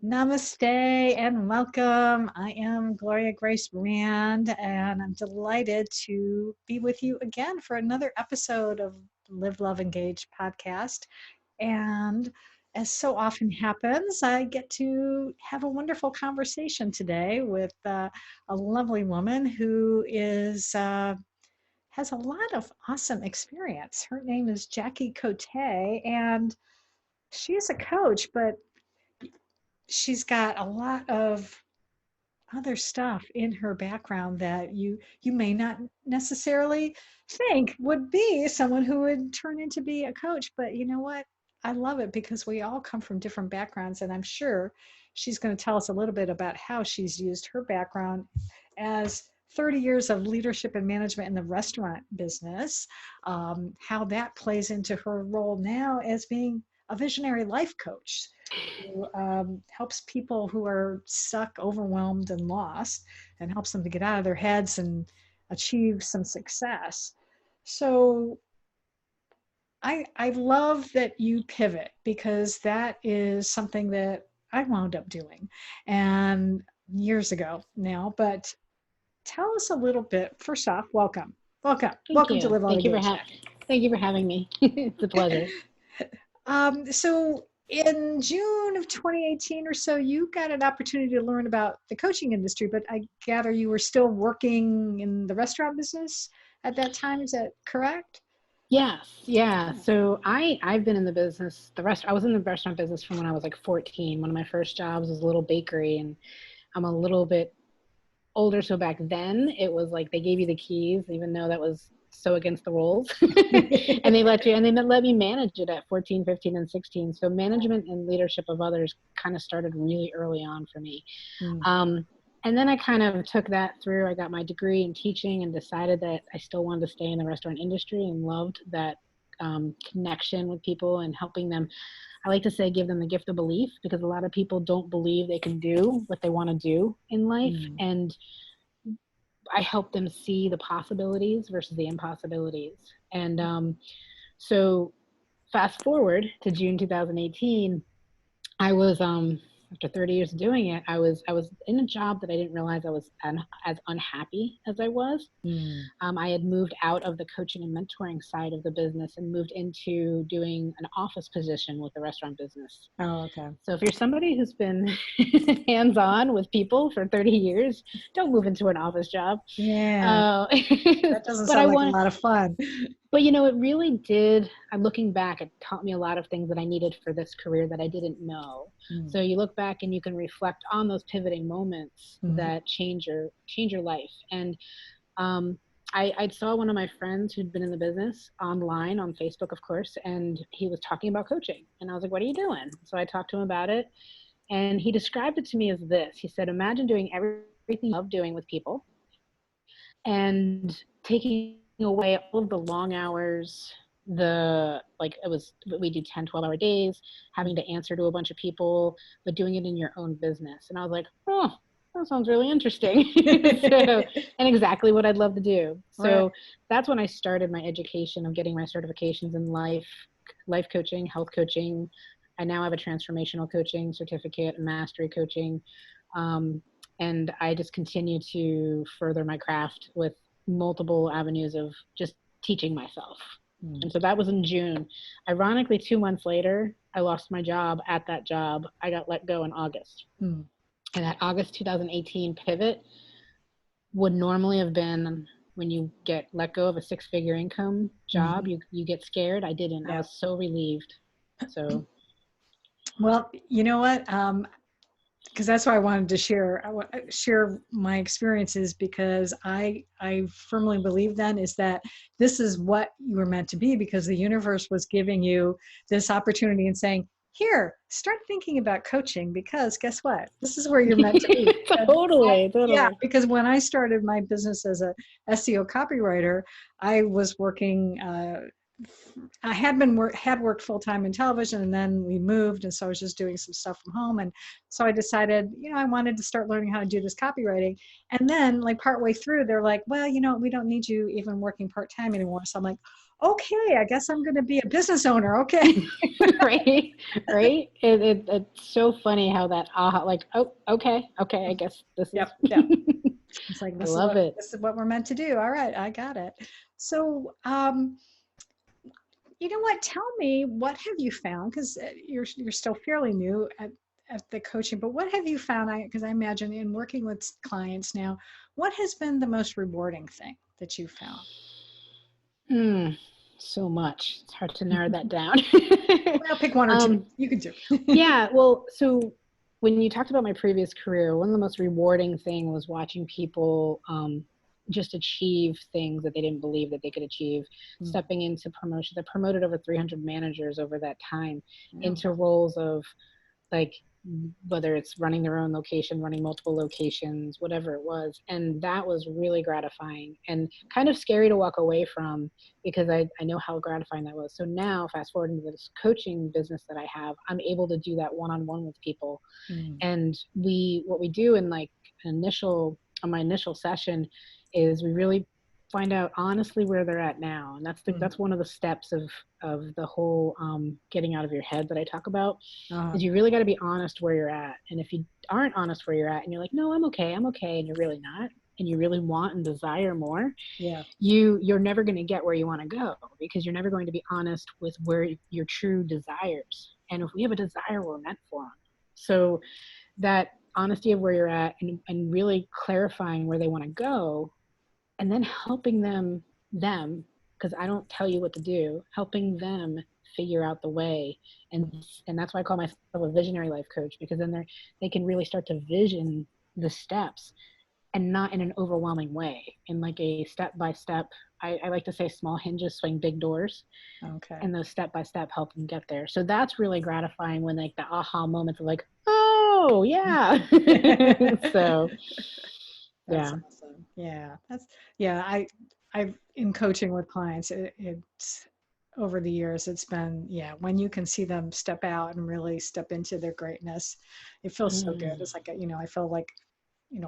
Namaste and welcome. I am Gloria Grace Brand, and I'm delighted to be with you again for another episode of Live, Love, Engage podcast. And as so often happens, I get to have a wonderful conversation today with a lovely woman who has a lot of awesome experience. Her name is Jackie Cote, and she is a coach, but she's got a lot of other stuff in her background that you may not necessarily think would be someone who would turn into be a coach. But you know what? I love it because we all come from different backgrounds, and I'm sure she's going to tell us a little bit about how she's used her background as 30 years of leadership and management in the restaurant business, how that plays into her role now as being a visionary life coach who helps people who are stuck, overwhelmed, and lost, and helps them to get out of their heads and achieve some success. So I love that you pivot, because that is something that I wound up doing and years ago now. But tell us a little bit. First off, welcome. Thank To you. Live on Engage. Thank you for having me. It's a pleasure. So in June of 2018 or so, you got an opportunity to learn about the coaching industry, but I gather you were still working in the restaurant business at that time. Is that correct? Yes. Yeah. So I've been in the business, I was in the restaurant business from when I was like 14. One of my first jobs was a little bakery, and I'm a little bit older. So back then it was like they gave you the keys, even though that was so against the rules. And they let me manage it at 14, 15, and 16. So management and leadership of others kind of started really early on for me. And then I kind of took that through. I got my degree in teaching and decided that I still wanted to stay in the restaurant industry, and loved that connection with people and helping them. I like to say give them the gift of belief, because a lot of people don't believe they can do what they want to do in life. And I help them see the possibilities versus the impossibilities. And so fast forward to June 2018, I was after 30 years of doing it, I was in a job that I didn't realize I was as unhappy as I was. I had moved out of the coaching and mentoring side of the business and moved into doing an office position with the restaurant business. Oh, okay. So if you're somebody who's been hands-on with people for 30 years, don't move into an office job. Yeah, that doesn't sound like a lot of fun. But it really did. I'm looking back, it taught me a lot of things that I needed for this career that I didn't know. So you look back and you can reflect on those pivoting moments that change your life. And I saw one of my friends who'd been in the business online on Facebook, of course, and he was talking about coaching. And I was like, what are you doing? So I talked to him about it, and he described it to me as this. He said, imagine doing everything you love doing with people and taking away all of the long hours, we do 10, 12-hour days, having to answer to a bunch of people, but doing it in your own business. And I was like, oh, that sounds really interesting. And exactly what I'd love to do. So that's when I started my education of getting my certifications in life coaching, health coaching. I now have a transformational coaching certificate, mastery coaching. And I just continue to further my craft with multiple avenues of just teaching myself. And so that was in June. Ironically, 2 months later, I lost my job at that job. I got let go in August. And that August 2018 pivot would normally have been when you get let go of a 6-figure income job, you get scared. I didn't. I was so relieved. So. Well, you know what? Because that's why I wanted to share my experiences, because I firmly believe then is that this is what you were meant to be, because the universe was giving you this opportunity and saying, here, start thinking about coaching, because guess what? This is where you're meant to be. Totally. Yeah, because when I started my business as a SEO copywriter, I was working I had worked full-time in television, and then we moved, and so I was just doing some stuff from home. And so I decided, I wanted to start learning how to do this copywriting. And then like partway through, they're like, well, we don't need you even working part-time anymore. So I'm like, okay, I guess I'm going to be a business owner. Okay. Right, right. It's so funny how that aha, like, oh, okay, okay, I guess this is. Yep. Yep. It's like, I love it. this is what we're meant to do. All right. I got it. So, you know what? Tell me, what have you found? Because you're still fairly new at the coaching, but what have you found? Because I imagine in working with clients now, what has been the most rewarding thing that you found? Hmm, so much. It's hard to narrow that down. Well, pick one or two. um, You can do. yeah, well, so when you talked about my previous career, one of the most rewarding thing was watching people just achieve things that they didn't believe that they could achieve, Mm. stepping into promotions. I promoted over 300 managers over that time Yeah. into roles of like whether it's running their own location, running multiple locations, whatever it was. And that was really gratifying and kind of scary to walk away from because I know how gratifying that was. So now, fast forward into this coaching business that I have, I'm able to do that one-on-one with people. Mm. And what we do in like on my initial session is we really find out honestly where they're at now. And Mm. that's one of the steps of the whole getting out of your head that I talk about Uh, is you really got to be honest where you're at. And if you aren't honest where you're at and you're like, no, I'm okay, and you're really not, and you really want and desire more, yeah. you're never going to get where you want to go because you're never going to be honest with where your true desires. And if we have a desire, we're meant for them. So that honesty of where you're at and really clarifying where they want to go and then helping them because I don't tell you what to do, helping them figure out the way. And that's why I call myself a visionary life coach, because then they can really start to vision the steps and not in an overwhelming way, in like a step by step. I like to say small hinges swing big doors, Okay. and those step by step help them get there. So that's really gratifying when like the aha moments of like, oh yeah. So That's yeah. awesome. Yeah, yeah. I've in coaching with clients. It's over the years. It's been when you can see them step out and really step into their greatness, it feels so good. Mm. It's like I feel like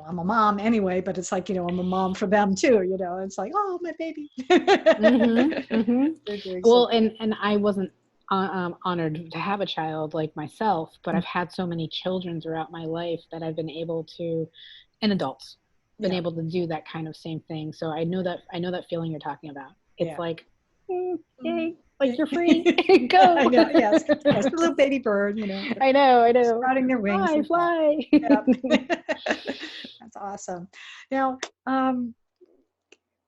I'm a mom anyway, but it's like I'm a mom for them too. It's like, oh, my baby. Mm-hmm, mm-hmm. They're doing so Well, and I wasn't honored to have a child like myself, but good. I've had so many children throughout my life that I've been able to, and adults, been Yeah, able to do that kind of same thing. So I know that feeling you're talking about. It's yeah. like, Mm. yay, like you're free, go. I know. Yes, yes. The little baby bird. I know. Sprouting their wings Fly, and flying. fly. Yep. That's awesome. Now,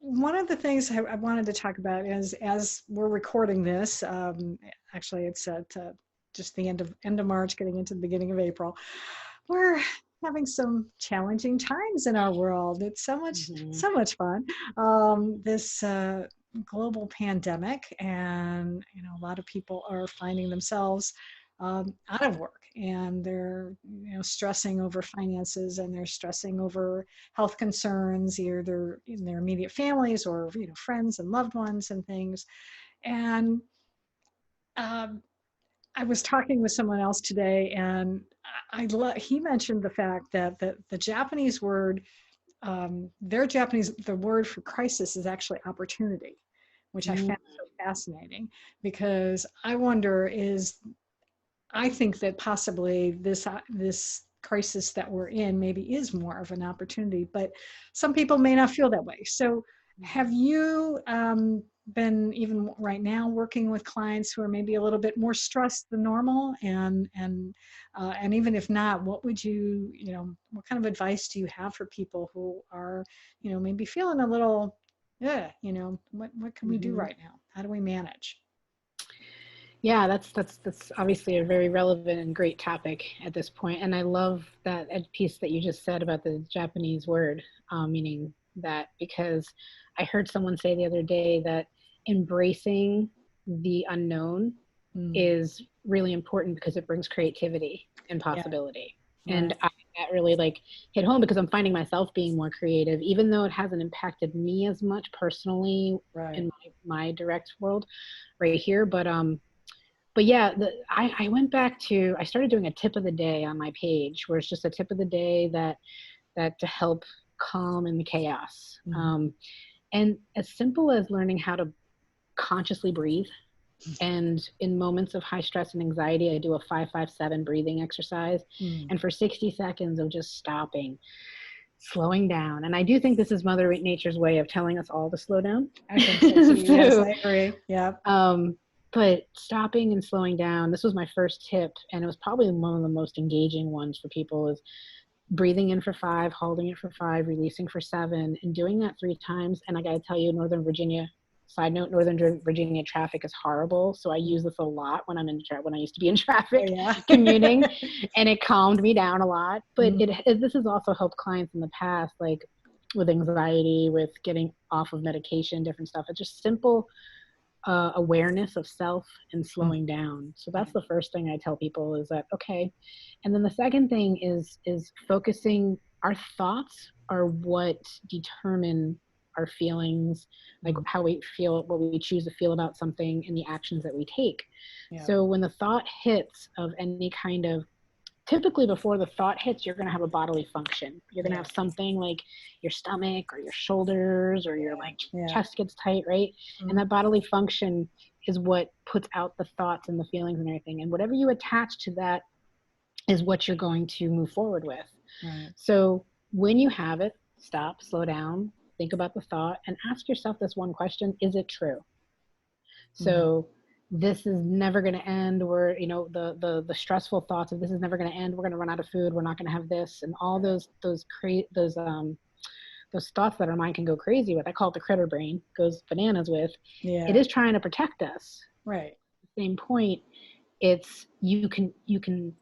one of the things I wanted to talk about is, as we're recording this, actually it's at just the end of March, getting into the beginning of April. We're having some challenging times in our world. It's Mm-hmm. so much fun. This global pandemic, and a lot of people are finding themselves out of work, and they're stressing over finances, and they're stressing over health concerns, either in their immediate families or friends and loved ones and things. And um, I was talking with someone else today, and he mentioned the fact that the Japanese word, the word for crisis is actually opportunity, which I found so fascinating, because I think that possibly this crisis that we're in maybe is more of an opportunity, but some people may not feel that way. So, have you been, even right now, working with clients who are maybe a little bit more stressed than normal? And even if not, what kind of advice do you have for people who are maybe feeling a little, yeah, what can we do Mm-hmm. right now? How do we manage? Yeah, that's obviously a very relevant and great topic at this point. And I love that piece that you just said about the Japanese word, meaning that, because I heard someone say the other day that embracing the unknown Mm, is really important because it brings creativity and yeah, possibility. right, That really like hit home because I'm finding myself being more creative, even though it hasn't impacted me as much personally right. in my direct world right here. But yeah, I went back to, I started doing a tip of the day on my page where it's just a tip of the day that to help calm in the chaos. Mhm. And as simple as learning how to consciously breathe. And in moments of high stress and anxiety, I do a 5-5-7 breathing exercise. And for 60 seconds of just stopping, slowing down. And I do think this is Mother Nature's way of telling us all to slow down. I think so too. Yes, I agree. Yeah. But stopping and slowing down, this was my first tip. And it was probably one of the most engaging ones for people, is breathing in for 5, holding it for 5, releasing for 7, and doing that 3 times. And I got to tell you, Northern Virginia, side note, Northern Virginia traffic is horrible. So I use this a lot when when I used to be in traffic commuting, and it calmed me down a lot. But this has also helped clients in the past, like with anxiety, with getting off of medication, different stuff. It's just simple awareness of self and slowing down. So that's the first thing I tell people, is that, okay. And then the second thing is focusing. Our thoughts are what determine our feelings, like how we feel, what we choose to feel about something, and the actions that we take. So when the thought hits of any kind of, typically before the thought hits, you're going to have a bodily function. You're going to have something like your stomach or your shoulders or your like chest gets tight, right? And that bodily function is what puts out the thoughts and the feelings and everything. And whatever you attach to that is what you're going to move forward with. So when you have it, stop, slow down, think about the thought, and ask yourself this one question: is it true? So this is never going to end, or, you know, the stressful thoughts of this is never going to end, we're going to run out of food, we're not going to have this, and all those thoughts that our mind can go crazy with. I call it the critter brain, goes bananas with. It is trying to protect us. Right. At the same point, it's you can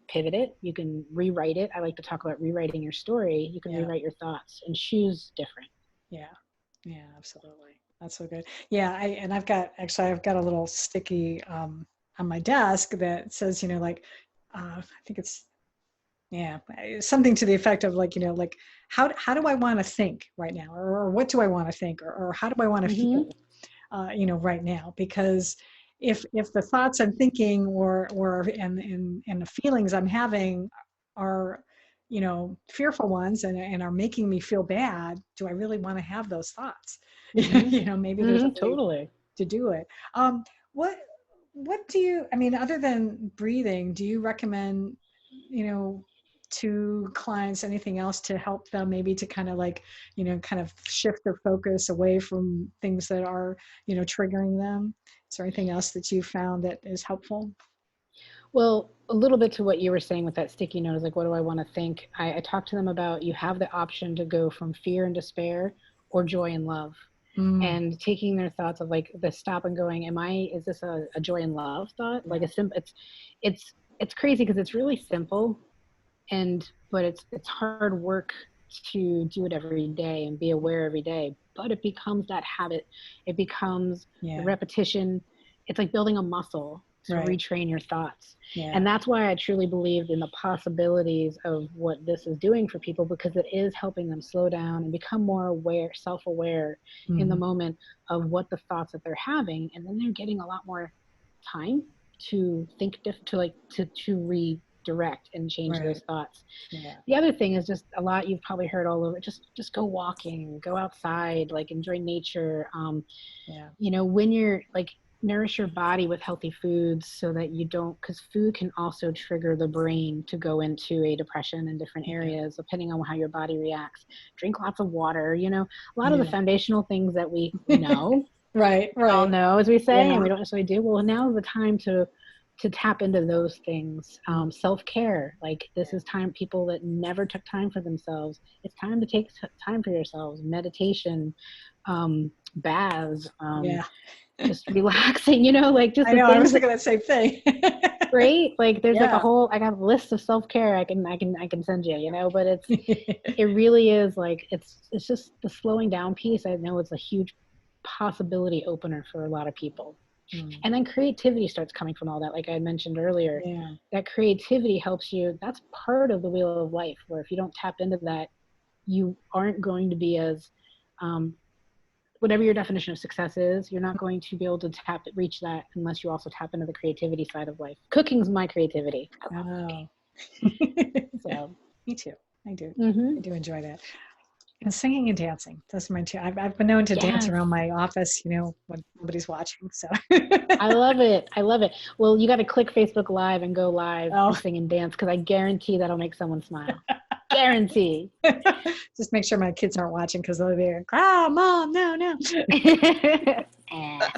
pivot it, you can rewrite it. I like to talk about rewriting your story. You can rewrite your thoughts and choose different. Yeah, absolutely. That's so good. Yeah, I've got a little sticky on my desk that says, you know, like I think it's something to the effect of like, you know, like how do I want to think right now, or what do I want to think, or how do I want to feel, you know, right now? Because if the thoughts I'm thinking and the feelings I'm having are, you know, fearful ones and are making me feel bad, do I really want to have those thoughts? You know, maybe there's a way to do it. What do you, I mean, other than breathing, do you recommend, you know, to clients anything else to help them maybe to kind of like, you know, kind of shift their focus away from things that are, you know, triggering them? Is there anything else that you found that is helpful? Well, a little bit to what you were saying with that sticky note is like, what do I want to think? I talked to them about, you have the option to go from fear and despair or joy and love. And taking their thoughts of like the stop and going, is this a joy and love thought? Like it's crazy because it's really simple, but it's hard work to do it every day and be aware every day. But it becomes that habit. It becomes the repetition. It's like building a muscle to retrain your thoughts. And that's why I truly believed in the possibilities of what this is doing for people, because it is helping them slow down and become more aware, self-aware in the moment of what the thoughts that they're having. And then they're getting a lot more time to think, to redirect and change those thoughts. The other thing is just a lot you've probably heard all over, just go walking, go outside, like enjoy nature. You know, when you're like, nourish your body with healthy foods so that you don't, because food can also trigger the brain to go into a depression in different areas, depending on how your body reacts. Drink lots of water, you know, a lot of the foundational things that we know, all know, as we say, and we don't necessarily do. Well, now is the time to tap into those things. Self-care, like this is time, people that never took time for themselves, it's time to take time for yourselves. Meditation, baths, just relaxing, you know, like just I know, I was thinking that same thing. Right? Like there's like I got a list of self-care I can send you, you know, but it really is like, it's just the slowing down piece. I know it's a huge possibility opener for a lot of people. And then creativity starts coming from all that. Like I mentioned earlier, that creativity helps you. That's part of the wheel of life, where if you don't tap into that, you aren't going to be as, whatever your definition of success is, you're not going to be able to reach that unless you also tap into the creativity side of life. Cooking's my creativity. So me too. I do. I do enjoy that. And singing and dancing. Those are my two. I've been known to dance Yes. around my office, when nobody's watching. So, I love it. I love it. Well, you got to click Facebook Live and go live oh, and sing and dance because I guarantee that'll make someone smile. Guarantee. just make sure my kids aren't watching because they'll be like, "Ah, mom, no, no." Eh,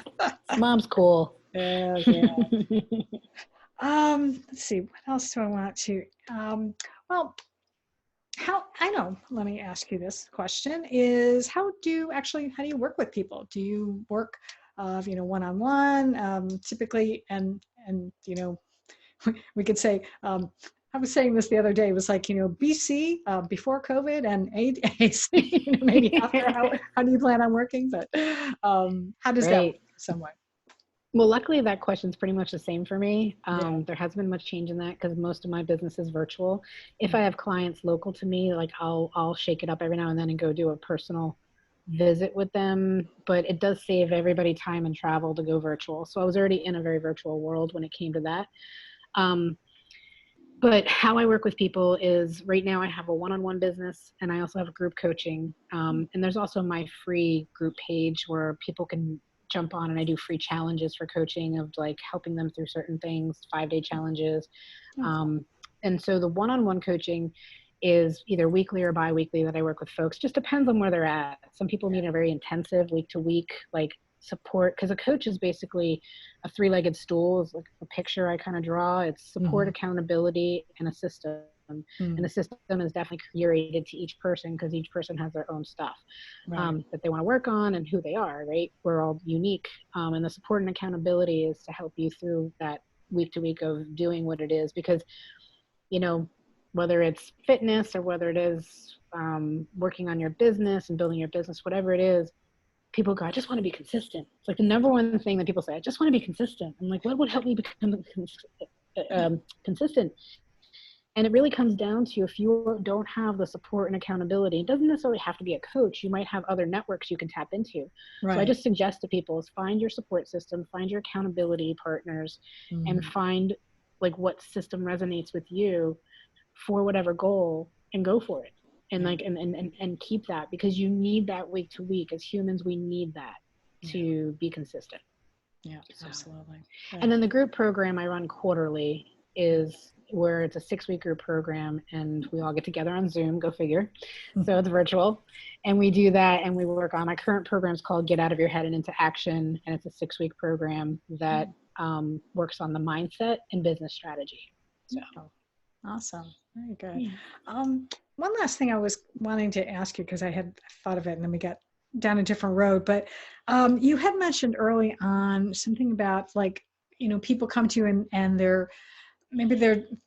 Mom's cool. Yeah, yeah. Let's see. What else do I want to? Well, let me ask you this question is how do you work with people? Do you work, one-on-one, typically, and, we could say, I was saying this the other day, it was like, BC, before COVID and AIDS, maybe after, how do you plan on working? But how does that work Right. somewhat? Well, luckily that question's pretty much the same for me. Yeah. There hasn't been much change in that because most of my business is virtual. If I have clients local to me, like I'll shake it up every now and then and go do a personal visit with them. But it does save everybody time and travel to go virtual. So I was already in a very virtual world when it came to that. Um, but how I work with people is right now I have a one-on-one business and I also have group coaching. And there's also my free group page where people can jump on and I do free challenges for coaching of like helping them through certain things, 5-day challenges. Okay. And so the one-on-one coaching is either weekly or bi-weekly that I work with folks. Just depends on where they're at. Some people need a very intensive week to week, like support, because a coach is basically a 3-legged stool is like a picture I kind of draw. It's support, accountability, and a system. And the system is definitely curated to each person because each person has their own stuff Right. that they want to work on and who they are, right? We're all unique. And the support and accountability is to help you through that week to week of doing what it is because, whether it's fitness or whether it is working on your business and building your business, whatever it is, people go, I just want to be consistent. It's like the number one thing that people say, I just want to be consistent. I'm like, what would help me become consistent? And it really comes down to if you don't have the support and accountability, it doesn't necessarily have to be a coach. You might have other networks you can tap into. Right. So I just suggest to people is find your support system, find your accountability partners, and find like what system resonates with you for whatever goal and go for it. And like and keep that because you need that week to week. As humans, we need that to be consistent. Yeah, absolutely. Yeah. And then the group program I run quarterly is where it's a 6-week group program and we all get together on Zoom, go figure. So it's virtual. And we do that and we work on my current program is called Get Out of Your Head and Into Action. And it's a 6-week program that works on the mindset and business strategy. So awesome. Very good. Yeah. One last thing I was wanting to ask you because I had thought of it and then we got down a different road, but you had mentioned early on something about like, people come to you and they're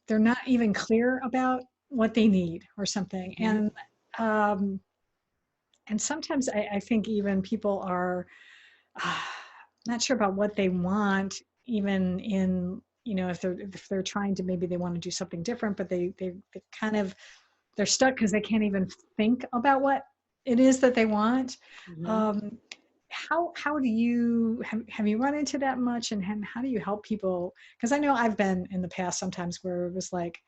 not even clear about what they need or something. And sometimes I think even people are not sure about what they want, even in, if they're trying to, maybe they want to do something different, but they kind of, they're stuck because they can't even think about what it is that they want. How do you have you run into that much, and how do you help people? Because I know I've been in the past sometimes where it was like,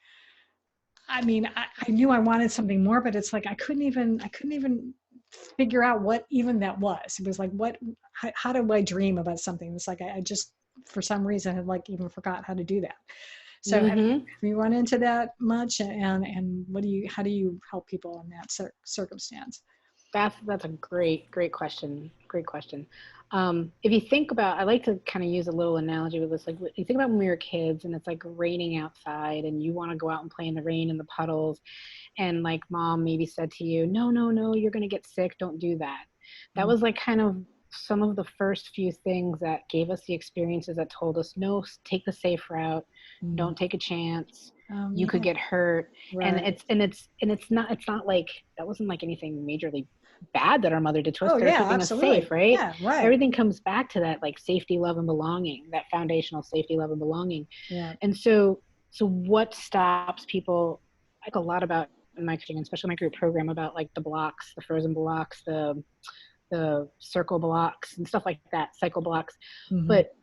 I mean, I knew I wanted something more, but it's like I couldn't even figure out what even that was. It was like, how do I dream about something? It's like I just for some reason had like even forgot how to do that. So have you run into that much, and how do you help people in that circumstance? That's a great question. Great question. If you think about, I like to kind of use a little analogy with this. Like you think about when we were kids and it's like raining outside and you want to go out and play in the rain and the puddles. And like mom maybe said to you, no, you're going to get sick. Don't do that. That was like kind of some of the first few things that gave us the experiences that told us, no, take the safe route. Don't take a chance. You could get hurt. Right. And it's not like, that wasn't like anything majorly bad that our mother did to us. They're keeping absolutely. Us safe, right? Yeah, right. Everything comes back to that like safety, love, and belonging, that foundational safety, love, and belonging. Yeah. And so what stops people, like a lot about in my coaching, especially my group program, about like the blocks, the frozen blocks, the circle blocks and stuff like that, cycle blocks. But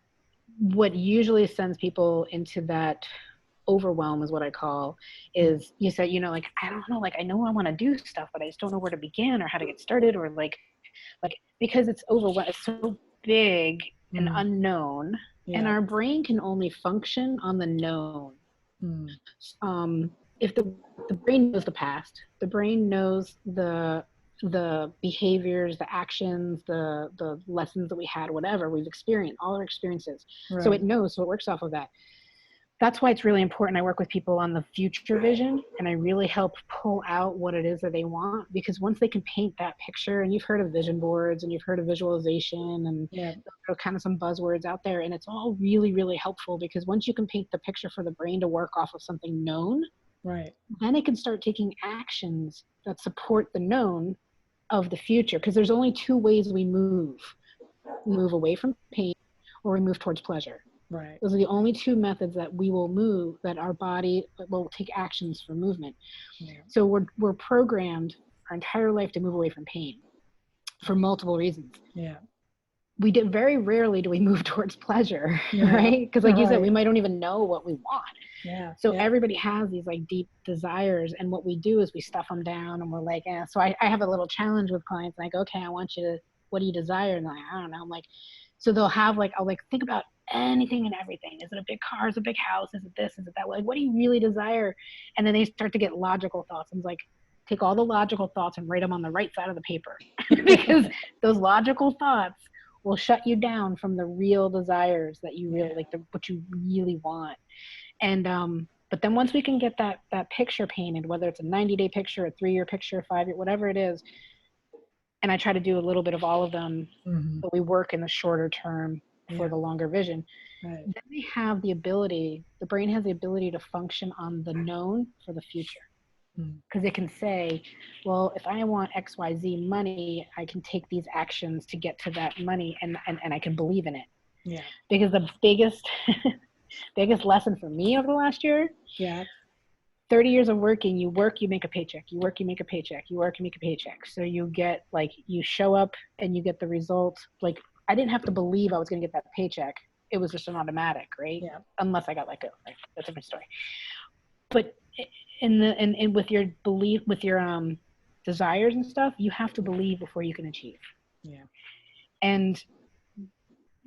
what usually sends people into that overwhelm is what I call, is you said, you know, like, I don't know, like, I know I want to do stuff, but I just don't know where to begin or how to get started, or like, because it's overwhelmed, it's so big and Mm. unknown, and Yeah. our brain can only function on the known. Mm. If the brain knows the past, the brain knows the behaviors, the actions, the lessons that we had, whatever we've experienced, all our experiences. So Right. it knows, so it works off of that. That's why it's really important. I work with people on the future vision, and I really help pull out what it is that they want, because once they can paint that picture, and you've heard of vision boards and you've heard of visualization, and Yeah. there are kind of some buzzwords out there, and it's all really, really helpful, because once you can paint the picture for the brain to work off of something known, Right. then it can start taking actions that support the known of the future. Because there's only two ways we move. We move away from pain, or we move towards pleasure. Right. Those are the only two methods that we will move, that our body will take actions for movement. Yeah. So we're programmed our entire life to move away from pain for multiple reasons. Yeah. We did very rarely do we move towards pleasure, Yeah. right? Because like you said, we Right. might don't even know what we want. Yeah. So Yeah. everybody has these like deep desires, and what we do is we stuff them down, and we're like, eh. So I have a little challenge with clients, like, okay, I want you to, what do you desire? And they're like, I don't know. I'm like, so they'll have like, I'll like, think about anything and everything. Is it a big car? Is it a big house? Is it this? Is it that? Like, what do you really desire? And then they start to get logical thoughts. And it's like, take all the logical thoughts and write them on the right side of the paper, because those logical thoughts will shut you down from the real desires that you really like, what you really want. And but then once we can get that picture painted, whether it's a 90-day picture, a 3-year picture, 5-year, whatever it is, and I try to do a little bit of all of them, Mm-hmm. but we work in the shorter term for Yeah. the longer vision. Right. Then they have the ability, the brain has the ability to function on the known for the future. Because it can say, well, if I want XYZ money, I can take these actions to get to that money, and I can believe in it. Yeah. Because the biggest lesson for me over the last year, Yeah. 30 years of working, you work, you make a paycheck, you work, you make a paycheck, you work, you make a paycheck. So you get like, you show up and you get the result. Like, I didn't have to believe I was going to get that paycheck. It was just an automatic, right? Yeah. Unless I got let go, right? That's a different story. But in with your belief, with your desires and stuff, you have to believe before you can achieve. Yeah. And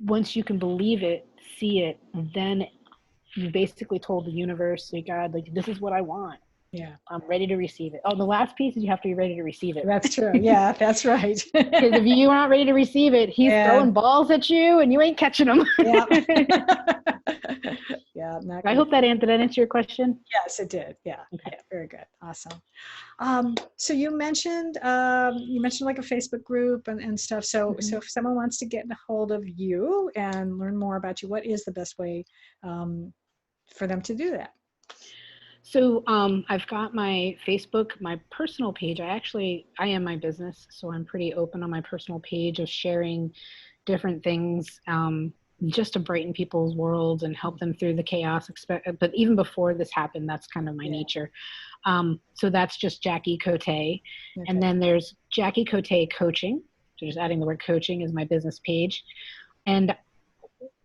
once you can believe it, see it, then you basically told the universe, like, God, like, this is what I want. Yeah. I'm ready to receive it. Oh, the last piece is you have to be ready to receive it. That's true. Yeah, that's right. Because if you aren't ready to receive it, he's throwing balls at you and you ain't catching them. Yeah. Yeah. I hope that answered your question. Yes, it did. Yeah. Okay. Yeah. Very good. Awesome. So you mentioned like a Facebook group and stuff. So Mm-hmm. so if someone wants to get a hold of you and learn more about you, what is the best way for them to do that? So I've got my Facebook, my personal page. I am my business, so I'm pretty open on my personal page of sharing different things just to brighten people's worlds and help them through the chaos. But even before this happened, that's kind of my nature. So that's just Jackie Cote. Okay. And then there's Jackie Cote Coaching. So just adding the word coaching is my business page. And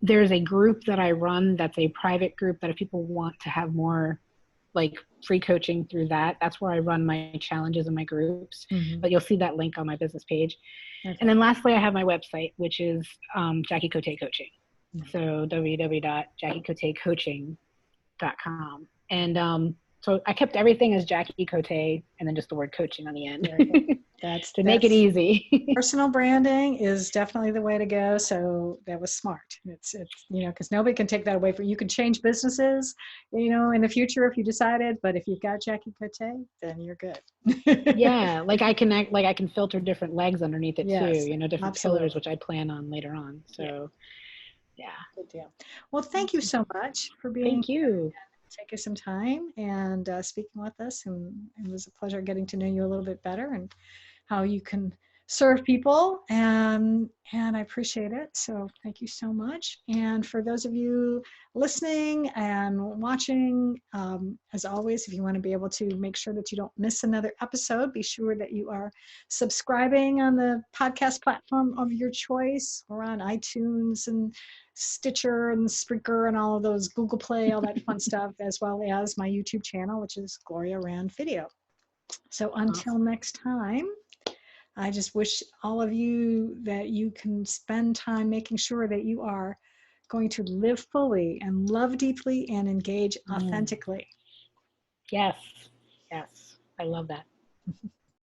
there's a group that I run that's a private group that if people want to have more like free coaching through that, that's where I run my challenges and my groups. Mm-hmm. But you'll see that link on my business page. Okay. And then lastly, I have my website, which is Jackie Cote Coaching. Mm-hmm. So www.JackieCoteCoaching.com. And so I kept everything as Jackie Cote and then just the word coaching on the end. That's to make it easy. Personal branding is definitely the way to go. So that was smart. It's because nobody can take that away from you. You can change businesses, in the future if you decided, but if you've got Jackie Cote, then you're good. Yeah, like I can filter different legs underneath it too. Different absolutely. pillars, which I plan on later on. So yeah. Good deal. Well, thank you so much for being Thank you. Taking some time and speaking with us, and it was a pleasure getting to know you a little bit better and how you can serve people, and I appreciate it. So thank you so much. And for those of you listening and watching, as always, if you want to be able to make sure that you don't miss another episode, be sure that you are subscribing on the podcast platform of your choice. We're on iTunes and Stitcher and Spreaker and all of those, Google Play, all that fun stuff, as well as my YouTube channel, which is Gloria Rand Video. So until Awesome. next time, I just wish all of you that you can spend time making sure that you are going to live fully and love deeply and engage Mm. authentically. Yes. Yes. I love that.